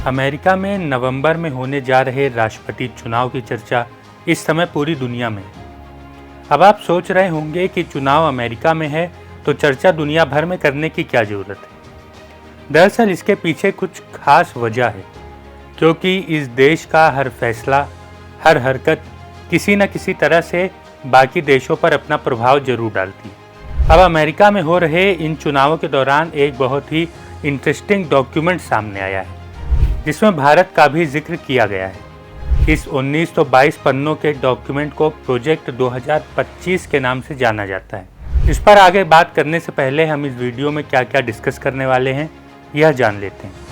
America में नवंबर में होने जा रहे राष्ट्रपति चुनाव की चर्चा इस समय पूरी दुनिया में है। अब आप सोच रहे होंगे कि चुनाव अमेरिका में है तो चर्चा दुनिया भर में करने की क्या ज़रूरत है। दरअसल इसके पीछे कुछ खास वजह है, क्योंकि इस देश का हर फैसला, हर हरकत किसी न किसी तरह से बाकी देशों पर अपना प्रभाव जरूर डालती है। अब अमेरिका में हो रहे इन चुनावों के दौरान एक बहुत ही इंटरेस्टिंग डॉक्यूमेंट सामने आया है, जिसमें भारत का भी जिक्र किया गया है। इस 1922 पन्नों के डॉक्यूमेंट को प्रोजेक्ट 2025 के नाम से जाना जाता है। इस पर आगे बात करने से पहले हम इस वीडियो में क्या क्या डिस्कस करने वाले हैं यह जान लेते हैं।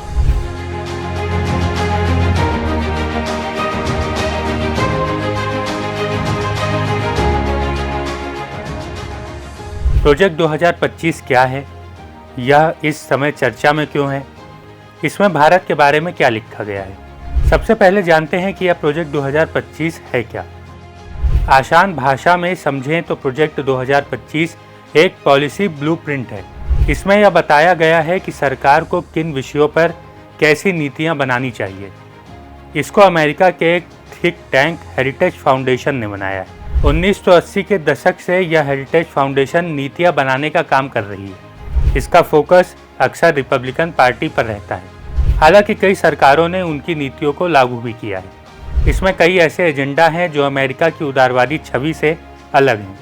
प्रोजेक्ट 2025 क्या है, यह इस समय चर्चा में क्यों है, इसमें भारत के बारे में क्या लिखा गया है। सबसे पहले जानते हैं कि यह प्रोजेक्ट 2025 है क्या। आसान भाषा में समझें तो प्रोजेक्ट 2025 एक पॉलिसी ब्लूप्रिंट है। इसमें यह बताया गया है कि सरकार को किन विषयों पर कैसी नीतियां बनानी चाहिए। इसको अमेरिका के एक थिंक टैंक हेरिटेज फाउंडेशन ने बनाया है। 1980 के दशक से यह हेरिटेज फाउंडेशन नीतियां बनाने का काम कर रही है। इसका फोकस अक्सर रिपब्लिकन पार्टी पर रहता है, हालांकि कई सरकारों ने उनकी नीतियों को लागू भी किया है। इसमें कई ऐसे एजेंडा हैं जो अमेरिका की उदारवादी छवि से अलग हैं।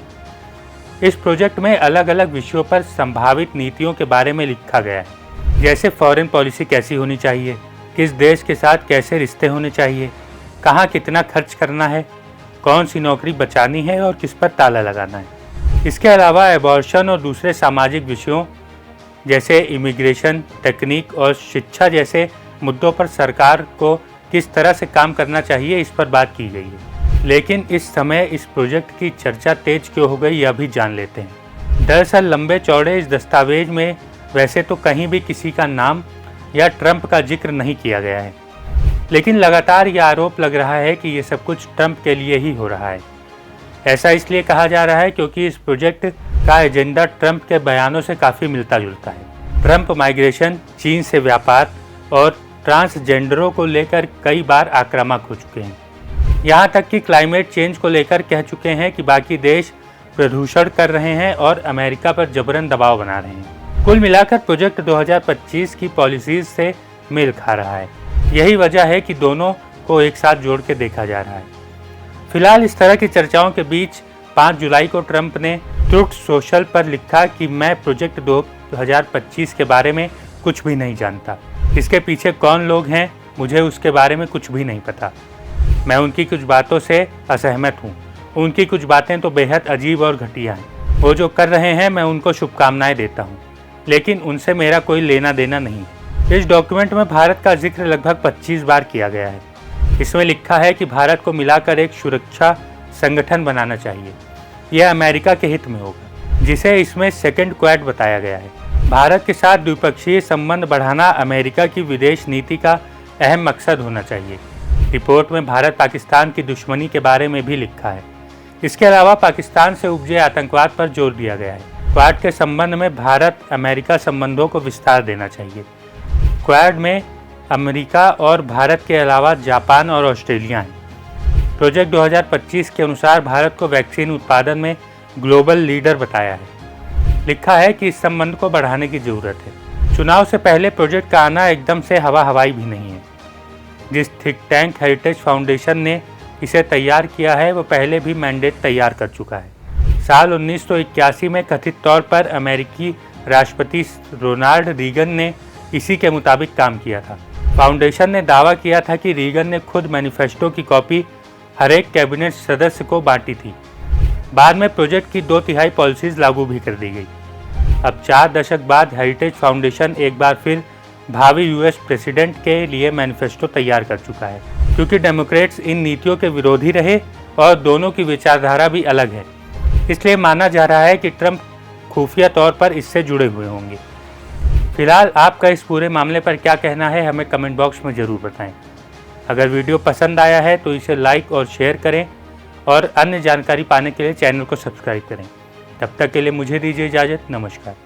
इस प्रोजेक्ट में अलग अलग विषयों पर संभावित नीतियों के बारे में लिखा गया है, जैसे फॉरेन पॉलिसी कैसी होनी चाहिए, किस देश के साथ कैसे रिश्ते होने चाहिए, कहाँ कितना खर्च करना है, कौन सी नौकरी बचानी है और किस पर ताला लगाना है। इसके अलावा एबॉर्शन और दूसरे सामाजिक विषयों जैसे इमिग्रेशन, तकनीक और शिक्षा जैसे मुद्दों पर सरकार को किस तरह से काम करना चाहिए, इस पर बात की गई है। लेकिन इस समय इस प्रोजेक्ट की चर्चा तेज क्यों हो गई, यह भी जान लेते हैं। दरअसल लंबे चौड़े इस दस्तावेज में वैसे तो कहीं भी किसी का नाम या ट्रंप का जिक्र नहीं किया गया है, लेकिन लगातार यह आरोप लग रहा है कि ये सब कुछ ट्रंप के लिए ही हो रहा है। ऐसा इसलिए कहा जा रहा है क्योंकि इस प्रोजेक्ट का एजेंडा ट्रंप के बयानों से काफ़ी मिलता जुलता है। ट्रंप माइग्रेशन, चीन से व्यापार और ट्रांसजेंडरों को लेकर कई बार आक्रामक हो चुके हैं। यहाँ तक कि क्लाइमेट चेंज को लेकर कह चुके हैं कि बाकी देश प्रदूषण कर रहे हैं और अमेरिका पर जबरन दबाव बना रहे हैं। कुल मिलाकर प्रोजेक्ट 2025 की पॉलिसीज से मेल खा रहा है। यही वजह है कि दोनों को एक साथ जोड़ के देखा जा रहा है। फिलहाल इस तरह की चर्चाओं के बीच 5 जुलाई को ट्रंप ने ट्रुथ सोशल पर लिखा कि मैं प्रोजेक्ट 2025 के बारे में कुछ भी नहीं जानता। इसके पीछे कौन लोग हैं मुझे उसके बारे में कुछ भी नहीं पता। मैं उनकी कुछ बातों से असहमत हूँ। उनकी कुछ बातें तो बेहद अजीब और घटिया हैं। वो जो कर रहे हैं मैं उनको शुभकामनाएं देता हूँ, लेकिन उनसे मेरा कोई लेना देना नहीं है। इस डॉक्यूमेंट में भारत का जिक्र लगभग 25 बार किया गया है। इसमें लिखा है कि भारत को मिलाकर एक सुरक्षा संगठन बनाना चाहिए। यह अमेरिका के हित में होगा, जिसे इसमें सेकंड क्वाड बताया गया है। भारत के साथ द्विपक्षीय संबंध बढ़ाना अमेरिका की विदेश नीति का अहम मकसद होना चाहिए। रिपोर्ट में भारत पाकिस्तान की दुश्मनी के बारे में भी लिखा है। इसके अलावा पाकिस्तान से उपजे आतंकवाद पर जोर दिया गया है। क्वाड के संबंध में भारत अमेरिका संबंधों को विस्तार देना चाहिए। क्वाड में अमेरिका और भारत के अलावा जापान और ऑस्ट्रेलिया हैं। प्रोजेक्ट 2025 के अनुसार भारत को वैक्सीन उत्पादन में ग्लोबल लीडर बताया है। लिखा है कि इस संबंध को बढ़ाने की जरूरत है। चुनाव से पहले प्रोजेक्ट का आना एकदम से हवा हवाई भी नहीं है। जिस थिंक टैंक हेरिटेज फाउंडेशन ने इसे तैयार किया है वो पहले भी मैंडेट तैयार कर चुका है। साल 1981 में कथित तौर पर अमेरिकी राष्ट्रपति रोनाल्ड रीगन ने इसी के मुताबिक काम किया था। फाउंडेशन ने दावा किया था कि रीगन ने खुद मैनिफेस्टो की कॉपी हर एक कैबिनेट सदस्य को बांटी थी। बाद में प्रोजेक्ट की 2/3 पॉलिसीज लागू भी कर दी गई। अब 4 दशक बाद हेरिटेज फाउंडेशन एक बार फिर भावी यूएस प्रेसिडेंट के लिए मैनिफेस्टो तैयार कर चुका है, क्योंकि डेमोक्रेट्स इन नीतियों के विरोधी रहे और दोनों की विचारधारा भी अलग है। इसलिए माना जा रहा है कि ट्रंप खुफिया तौर पर इससे जुड़े हुए होंगे। फिलहाल आपका इस पूरे मामले पर क्या कहना है हमें कमेंट बॉक्स में ज़रूर बताएं। अगर वीडियो पसंद आया है तो इसे लाइक और शेयर करें और अन्य जानकारी पाने के लिए चैनल को सब्सक्राइब करें। तब तक के लिए मुझे दीजिए इजाज़त। नमस्कार।